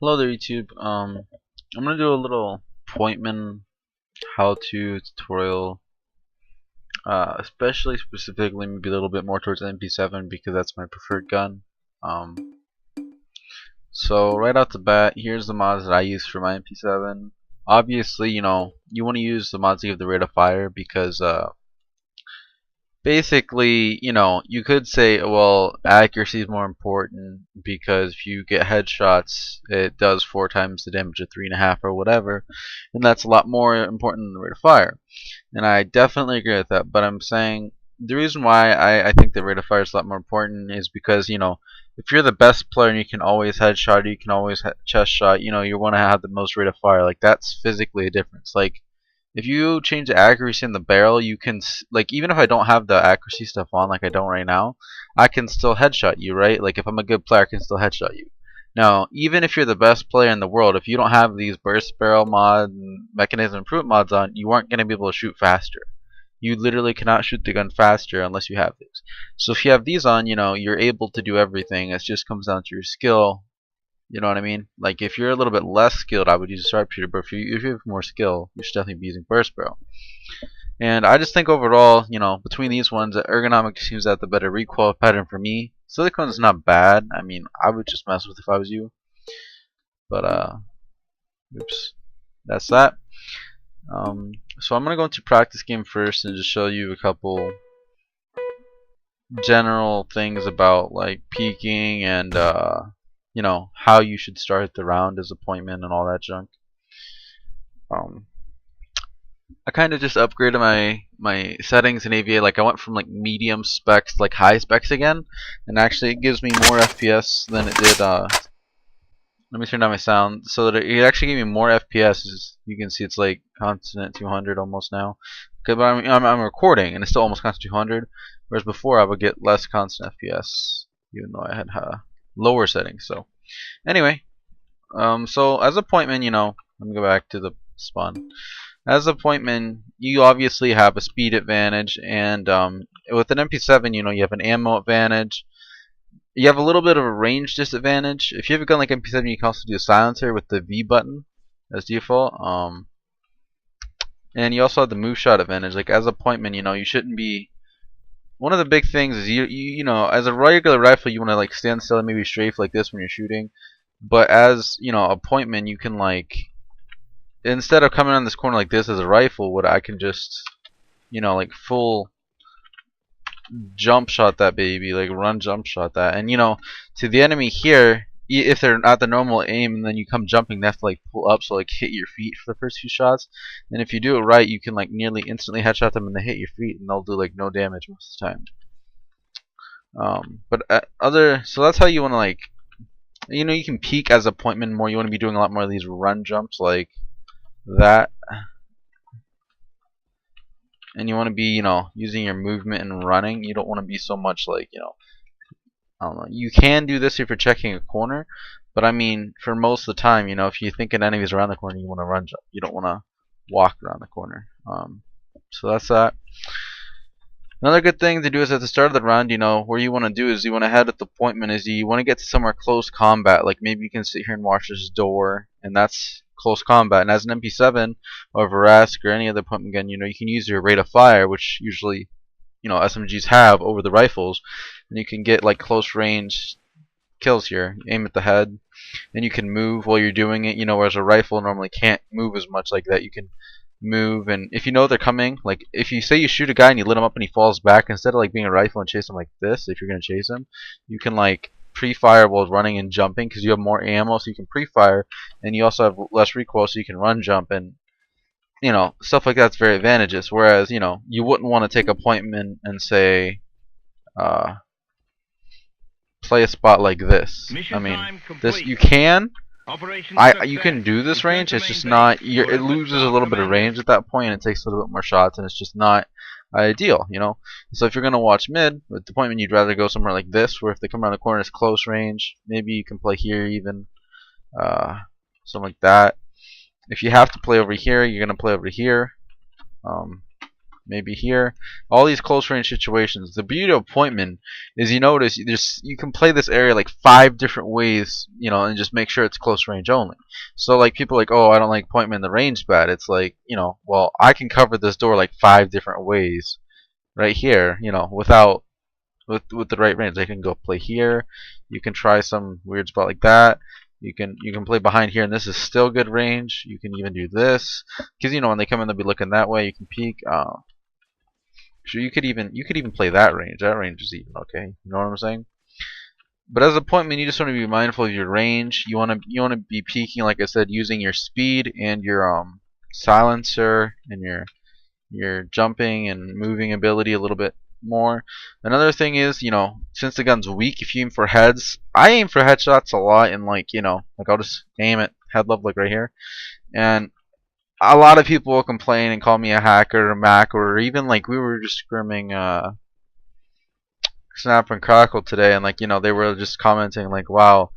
Hello there, YouTube. I'm gonna do a little Pointman how-to tutorial, especially specifically maybe a little bit more towards MP7 because that's my preferred gun. Um, so right off the bat, here's the mods that I use for my MP7. Obviously, you want to use the mods that give the rate of fire because basically, you could say, well, accuracy is more important because if you get headshots, it does 4 times the damage of 3.5 or whatever, and that's a lot more important than the rate of fire. And I definitely agree with that. But I'm saying the reason why I think the rate of fire is a lot more important is because if you're the best player and you can always headshot, you can always chest shot, you want to have the most rate of fire. Like that's physically a difference. Like if you change the accuracy in the barrel, you can like even if I don't have the accuracy stuff on, like I don't right now, I can still headshot you, right? Like if I'm a good player, I can still headshot you. Now, even if you're the best player in the world, if you don't have these burst barrel mod and mechanism improvement mods on, you aren't going to be able to shoot faster. You literally cannot shoot the gun faster unless you have these. So if you have these on, you're able to do everything. It just comes down to your skill. You know what I mean? Like if you're a little bit less skilled, I would use a sharpshooter, but if you have more skill, you should definitely be using burst barrel. And I just think overall, between these ones, ergonomic seems to have the better recoil pattern for me. Silicone's not bad. I mean, I would just mess with it if I was you. But oops, that's that. So I'm gonna go into practice game first and just show you a couple general things about like peeking and how you should start the round as a pointman and all that junk. Um, I kind of just upgraded my settings in AVA. Like I went from like medium specs to like high specs again, and actually it gives me more FPS than it did. Let me turn down my sound so that it actually gave me more FPS. As you can see, it's like constant at 200 almost now. Okay, but I'm recording and it's still almost constant 200. Whereas before I would get less constant FPS, even though I had lower settings. So anyway, so as a pointman, let me go back to the spawn. As a pointman, you obviously have a speed advantage, and with an MP7, you have an ammo advantage. You have a little bit of a range disadvantage. If you have a gun like MP7, you can also do a silencer with the V button as default. And you also have the move shot advantage. Like as a pointman, you shouldn't be. One of the big things is as a regular rifle, you want to like stand still and maybe strafe like this when you're shooting. But as a pointman, you can like instead of coming on this corner like this as a rifle, what I can just like full jump shot that baby, like run jump shot that, and to the enemy here, if they're not the normal aim and then you come jumping, they have to like pull up, so like hit your feet for the first few shots, and if you do it right, you can like nearly instantly headshot them and they hit your feet and they'll do like no damage most of the time. But so that's how you want to like, you can peek as a pointman more. You want to be doing a lot more of these run jumps like that, and you want to be using your movement and running. You don't want to be so much like I don't know. You can do this if you're checking a corner, but I mean, for most of the time, if you think an enemy's around the corner, you want to run jump. You don't want to walk around the corner. So that's that. Another good thing to do is at the start of the round, where you want to do is you want to head at the pointman is you want to get to somewhere close combat. Like maybe you can sit here and watch this door, and that's close combat. And as an MP7 or Verask or any other pointman gun, you can use your rate of fire, which usually SMGs have over the rifles, and you can get like close range kills here. You aim at the head, and you can move while you're doing it. Whereas a rifle normally can't move as much like that. You can move, and if you know they're coming, like if you say you shoot a guy and you lit him up and he falls back, instead of like being a rifle and chase him like this, if you're gonna chase him, you can like pre-fire while running and jumping because you have more ammo, so you can pre-fire, and you also have less recoil, so you can run jump and stuff like that's very advantageous. Whereas you wouldn't want to take a pointman and say play a spot like this. I mean, this you can. You can do this range. It's just not. It loses a little bit of range at that point, and it takes a little bit more shots, and it's just not ideal. So if you're gonna watch mid with the pointman, you'd rather go somewhere like this, where if they come around the corner, it's close range. Maybe you can play here even, something like that. If you have to play over here, you're gonna play over here. maybe here. All these close range situations. The beauty of Pointman is you notice you can play this area like 5 different ways, and just make sure it's close range only. So like people are like, oh, I don't like Pointman, the range bad. It's like, well, I can cover this door like 5 different ways right here, without with the right range. I can go play here. You can try some weird spot like that. You can play behind here, and this is still good range. You can even do this, because when they come in, they'll be looking that way. You can peek. So you could even play that range. That range is even okay. You know what I'm saying? But as a Pointman, you just want to be mindful of your range. You want to be peeking, like I said, using your speed and your silencer and your jumping and moving ability a little bit more. Another thing is, since the gun's weak, if you aim for heads, I aim for headshots a lot, and like I'll just aim at head level like right here, and a lot of people will complain and call me a hacker or Mac, or even like we were just scrimming Snap and Crackle today, and like they were just commenting like, wow,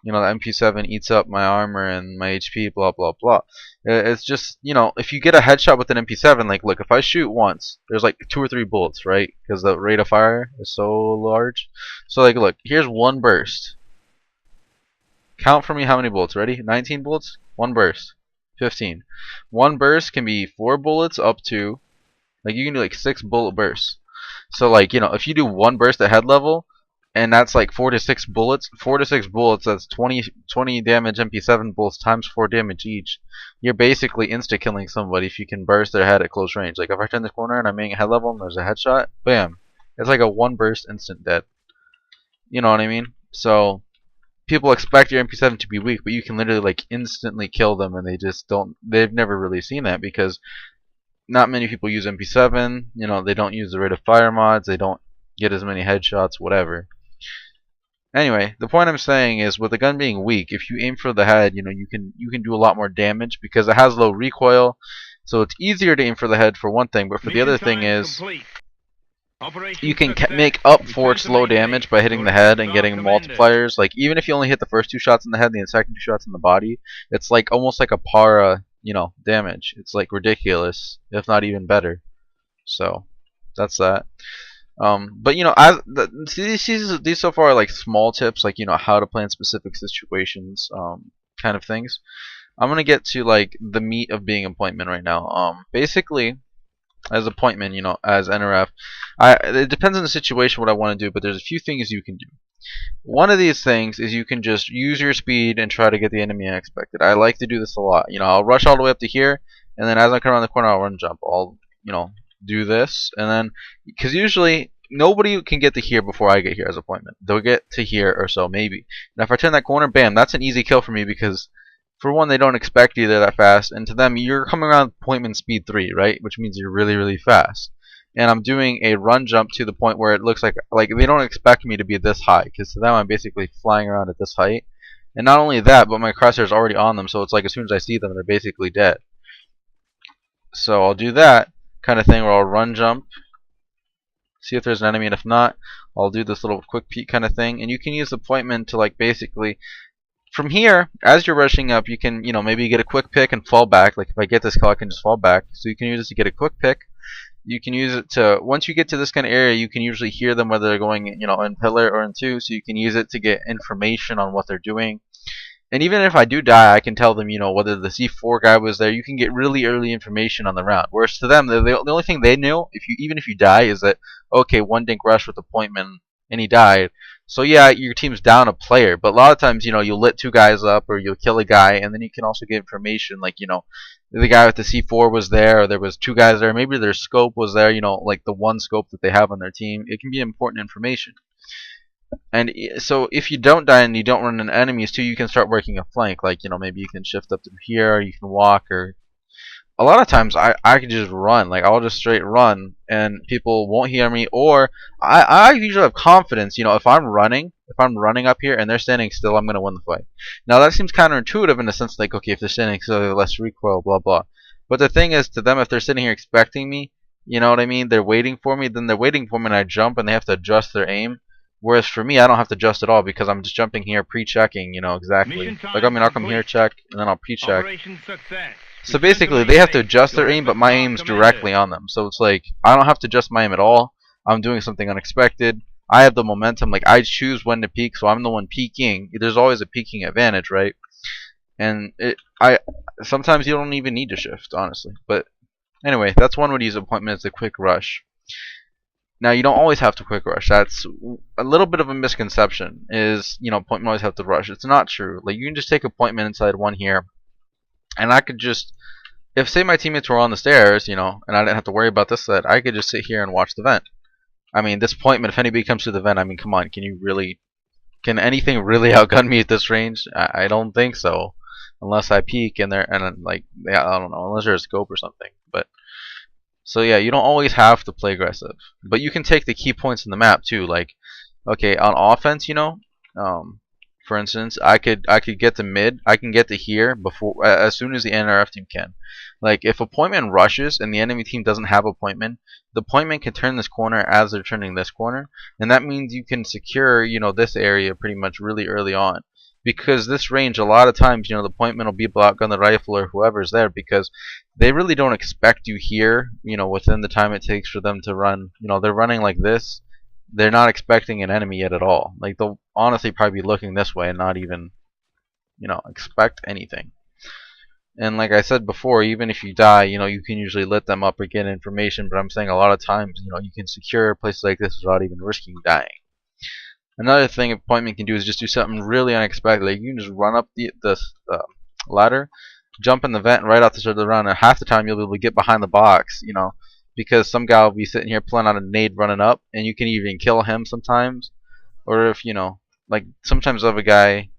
the MP7 eats up my armor and my HP, blah blah blah. It's just, if you get a headshot with an MP7, like look, if I shoot once, there's like 2 or 3 bullets, right? Because the rate of fire is so large. So like look, here's one burst. Count for me how many bullets. Ready? 19 bullets. One burst. 15. One burst can be 4 bullets up to, like you can do like 6 bullet bursts. So like, if you do one burst at head level, and that's like 4 to 6 bullets, that's 20 damage MP7 bullets times 4 damage each. You're basically insta killing somebody if you can burst their head at close range. Like if I turn this corner and I'm aiming at head level and there's a headshot, bam. It's like a one burst instant dead. You know what I mean? So people expect your MP7 to be weak, but you can literally like instantly kill them, and they've never really seen that, because not many people use MP7. They don't use the rate of fire mods, they don't get as many headshots, whatever. Anyway, the point I'm saying is, with the gun being weak, if you aim for the head, you can do a lot more damage because it has low recoil. So it's easier to aim for the head for one thing, but for the other thing is you can make up for its low damage by hitting the head and getting multipliers. Like even if you only hit the first 2 shots in the head and the second 2 shots in the body, it's like almost like a para, damage. It's like ridiculous, if not even better. So that's that. But these so far are like small tips, like how to play in specific situations, kind of things. I'm gonna get to like the meat of being a Pointman right now. Basically, as a Pointman, as NRF, it depends on the situation what I want to do, but there's a few things you can do. One of these things is you can just use your speed and try to get the enemy unexpected. I like to do this a lot. I'll rush all the way up to here, and then as I come around the corner, I'll run jump. I'll do this, and then because usually nobody can get to here before I get here as a Pointman. They'll get to here or so maybe. And if I turn that corner, bam, that's an easy kill for me, because for one, they don't expect you there that fast, and to them, you're coming around Pointman speed 3, right? Which means you're really, really fast. And I'm doing a run jump to the point where it looks like they don't expect me to be this high, because to them, I'm basically flying around at this height. And not only that, but my crosshair is already on them, so it's like as soon as I see them, they're basically dead. So I'll do that kind of thing where I'll run jump, see if there's an enemy, and if not, I'll do this little quick peek kind of thing. And you can use the Pointman to like basically, from here, as you're rushing up, you can maybe get a quick pick and fall back. Like if I get this kill, I can just fall back. So you can use this to get a quick pick. You can use it to, once you get to this kind of area, you can usually hear them whether they're going in pillar or in 2, so you can use it to get information on what they're doing. And even if I do die, I can tell them, whether the C4 guy was there. You can get really early information on the round. Whereas to them, the only thing they know, even if you die, is that, okay, one dink rush with the Pointman, and he died. So yeah, your team's down a player. But a lot of times, you'll lit 2 guys up, or you'll kill a guy, and then you can also get information, like, the guy with the C4 was there, or there was 2 guys there. Maybe their scope was there, like the one scope that they have on their team. It can be important information. And so if you don't die and you don't run into enemies too, you can start working a flank. Like, maybe you can shift up to here, or you can walk, or a lot of times I can just run. Like, I'll just straight run, and people won't hear me. Or I usually have confidence. If I'm running up here and they're standing still, I'm gonna win the fight. Now that seems counterintuitive in the sense like, okay, if they're standing still, they're less recoil, blah blah. But the thing is, to them, if they're sitting here expecting me, you know what I mean? They're waiting for me. Then they're waiting for me, and I jump, and they have to adjust their aim. Whereas for me, I don't have to adjust at all, because I'm just jumping here, pre-checking, exactly. Like, I'll come here, check, and then I'll pre-check. So basically, they have to adjust their aim, but my aim's directly on them. So it's like I don't have to adjust my aim at all. I'm doing something unexpected. I have the momentum. Like I choose when to peek, so I'm the one peeking. There's always a peeking advantage, right? And I sometimes you don't even need to shift, honestly. But anyway, that's one way to use appointment as a quick rush. Now you don't always have to quick rush. That's a little bit of a misconception. Is appointment always have to rush? It's not true. Like you can just take appointment inside one here, and I could just if say my teammates were on the stairs, and I didn't have to worry about this set, I could just sit here and watch the vent. I mean, this appointment, if anybody comes to the vent, I mean, come on, can anything really outgun me at this range? I don't think so, unless I peek and like, yeah, I don't know, unless there's a scope or something. But so yeah, you don't always have to play aggressive, but you can take the key points in the map too. Like, okay, on offense, um, for instance, I could get to mid, I can get to here before as soon as the NRF team can. Like if a Pointman rushes and the enemy team doesn't have a Pointman, the Pointman can turn this corner as they're turning this corner, and that means you can secure this area pretty much really early on. Because this range, a lot of times, the Pointman will be blocked on the rifle or whoever's there because they really don't expect you here, within the time it takes for them to run. They're running like this. They're not expecting an enemy yet at all. Like they'll honestly probably be looking this way and not even, expect anything. And like I said before, even if you die, you can usually let them up or get information. But I'm saying a lot of times, you can secure places like this without even risking dying. Another thing Pointman can do is just do something really unexpected. Like you can just run up the ladder, jump in the vent right off the start of the round, and half the time you'll be able to get behind the box, because some guy will be sitting here pulling out a nade running up, and you can even kill him sometimes. Or if, like sometimes of a guy,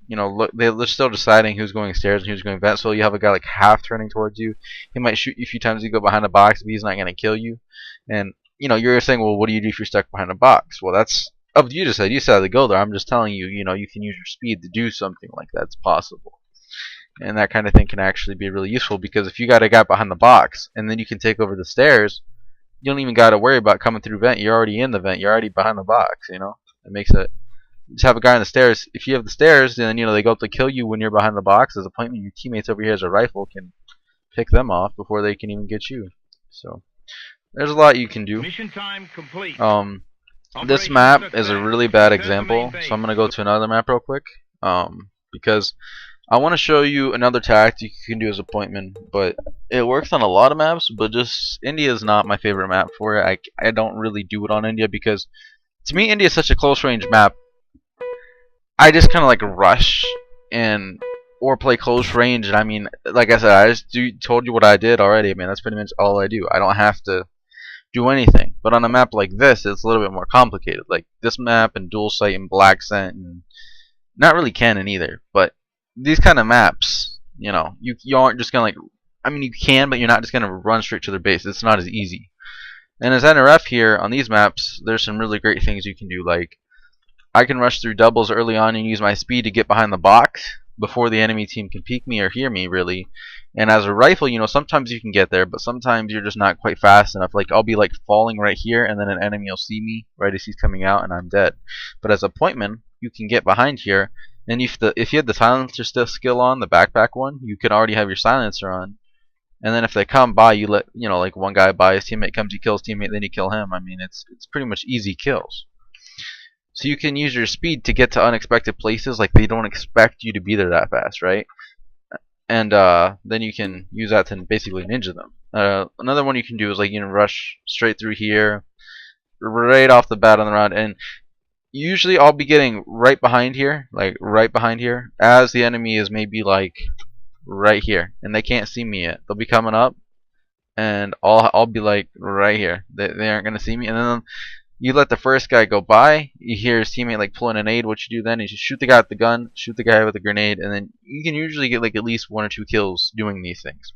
look, they're still deciding who's going stairs and who's going vent, so you have a guy like half turning towards you. He might shoot you a few times, you go behind the box, but he's not going to kill you. And, you're saying, well, what do you do if you're stuck behind a box? Well, that's up to you to decide. You decide to go there. I'm just telling you, you can use your speed to do something like that's possible. And that kind of thing can actually be really useful because if you got a guy behind the box and then you can take over the stairs, you don't even got to worry about coming through vent. You're already in the vent. You're already behind the box. It makes it. Just have a guy on the stairs. If you have the stairs, then they go up to kill you when you're behind the box. As a Pointman, your teammates over here as a rifle can pick them off before they can even get you. So there's a lot you can do. Mission time complete. This map is a really bad example, so I'm gonna go to another map real quick. Because I want to show you another tactic you can do as a Pointman, but it works on a lot of maps. But just India is not my favorite map for it. I don't really do it on India because to me India is such a close range map. I just kind of like rush or play close range, and I mean, like I said, I just told you what I did already. I mean, that's pretty much all I do. I don't have to do anything. But on a map like this, it's a little bit more complicated. Like this map and Dual Sight and Black Scent, and not really Cannon either. But these kind of maps, you aren't just gonna like. I mean, you can, but you're not just gonna run straight to their base. It's not as easy. And as NRF here on these maps, there's some really great things you can do. Like I can rush through doubles early on and use my speed to get behind the box before the enemy team can peek me or hear me, really. And as a rifle, sometimes you can get there, but sometimes you're just not quite fast enough. Like I'll be like falling right here, and then an enemy will see me right as he's coming out, and I'm dead. But as a Pointman, you can get behind here, and if you had the silencer skill on, the backpack one, you can already have your silencer on. And then if they come by, you let like one guy by, his teammate comes, he kills teammate, then you kill him. I mean, it's pretty much easy kills. So you can use your speed to get to unexpected places, like they don't expect you to be there that fast, right? And then you can use that to basically ninja them. Another one you can do is like rush straight through here, right off the bat on the round, and usually I'll be getting right behind here, as the enemy is maybe like right here, and they can't see me yet. They'll be coming up, and I'll be like right here. They aren't gonna see me, and then you let the first guy go by, you hear his teammate like pulling an aid. What you do then is you shoot the guy with the gun, shoot the guy with the grenade, and then you can usually get like at least 1 or 2 kills doing these things.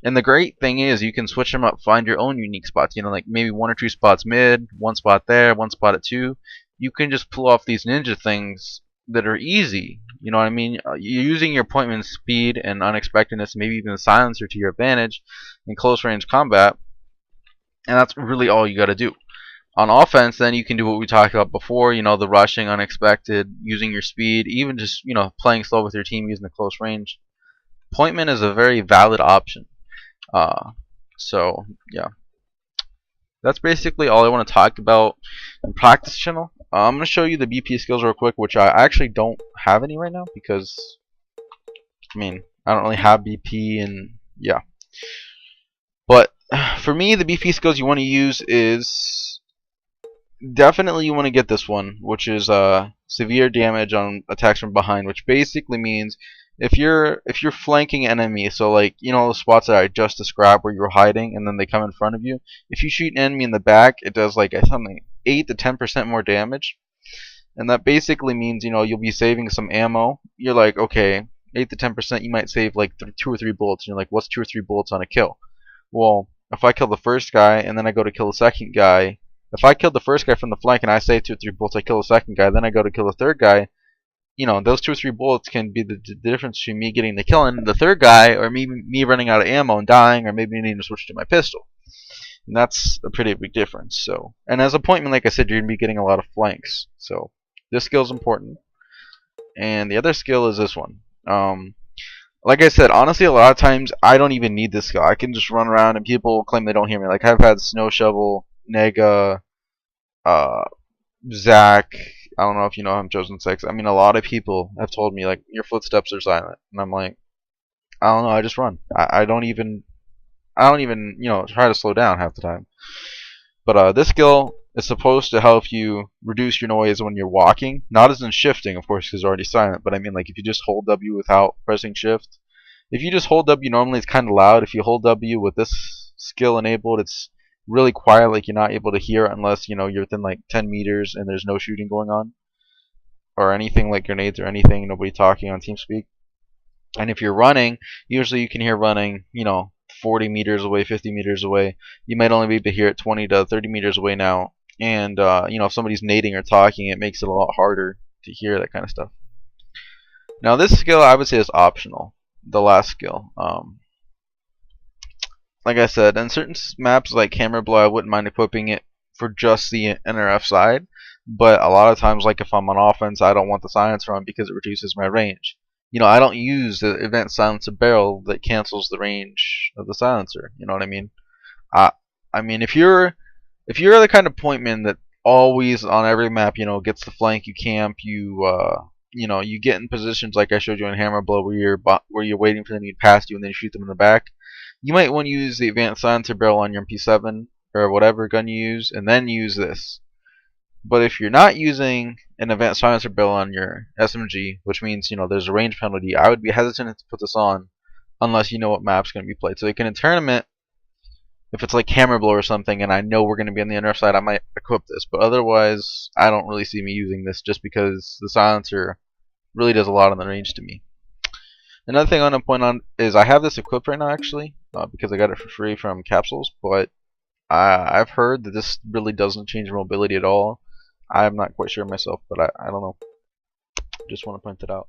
And the great thing is you can switch them up, find your own unique spots. Like maybe 1 or 2 spots mid, 1 spot there, 1 spot at 2. You can just pull off these ninja things that are easy. You know what I mean? You're using your Pointman speed and unexpectedness, maybe even the silencer to your advantage in close range combat, and that's really all you got to do. On offense, then you can do what we talked about before, the rushing, unexpected, using your speed, even just, playing slow with your team using the close range. Pointman is a very valid option. So yeah, that's basically all I want to talk about in practice channel. I'm going to show you the BP skills real quick, which I actually don't have any right now because, I mean, I don't really have BP, and yeah. But for me, the BP skills you want to use is definitely you want to get this one, which is severe damage on attacks from behind, which basically means if you're flanking enemy, so like the spots that I just described where you're hiding and then they come in front of you. If you shoot an enemy in the back, it does like something 8 to 10% more damage, and that basically means you'll be saving some ammo. You're like, okay, 8 to 10%, you might save like 2 or 3 bullets. And you're like, what's 2 or 3 bullets on a kill? Well, if I kill the first guy and then I go to kill the second guy, if I kill the first guy from the flank and I save 2 or 3 bullets, I kill the second guy, then I go to kill the third guy. Those 2 or 3 bullets can be the difference between me getting the kill and the third guy, or me running out of ammo and dying, or maybe needing to switch to my pistol. And that's a pretty big difference. So, and as a pointman, like I said, you're gonna be getting a lot of flanks. So this skill is important. And the other skill is this one. Like I said, honestly, a lot of times I don't even need this skill. I can just run around and people claim they don't hear me. Like I've had Snow Shovel, Nega, uh, Zach. I don't know if you know him, Chosen Sex. I mean, a lot of people have told me like your footsteps are silent, and I'm like, I don't know. I just run. I don't even try to slow down half the time. But this skill is supposed to help you reduce your noise when you're walking. Not as in shifting, of course, because it's already silent. But I mean, like if you just hold W without pressing shift. If you just hold W normally, it's kind of loud. If you hold W with this skill enabled, it's really quiet. Like you're not able to hear it unless you're within like 10 meters and there's no shooting going on, or anything like grenades or anything. Nobody talking on TeamSpeak. And if you're running, usually you can hear running, 40 meters away, 50 meters away. You might only be able to hear it 20 to 30 meters away now. And, if somebody's nading or talking, it makes it a lot harder to hear that kind of stuff. Now, this skill I would say is optional. The last skill. Like I said, in certain maps like Hammer Blow, I wouldn't mind equipping it for just the NRF side. But a lot of times, like if I'm on offense, I don't want the silencer on because it reduces my range. I don't use the event silencer barrel that cancels the range of the silencer. You know what I mean? I I mean, if you're the kind of pointman that always on every map, gets the flank, you camp, you get in positions like I showed you in Hammer Blow, where you're waiting for them to get past you and then you shoot them in the back. You might want to use the advanced silencer barrel on your MP7 or whatever gun you use, and then use this. But if you're not using an advanced silencer barrel on your SMG, which means there's a range penalty, I would be hesitant to put this on unless you know what map's going to be played. So you can in tournament, if it's like Hammer Blow or something, and I know we're going to be on the NRF side, I might equip this. But otherwise, I don't really see me using this just because the silencer really does a lot on the range to me. Another thing I want to point on is I have this equipped right now actually because I got it for free from Capsules, but I've heard that this really doesn't change mobility at all. I'm not quite sure myself, but I don't know. Just want to point that out.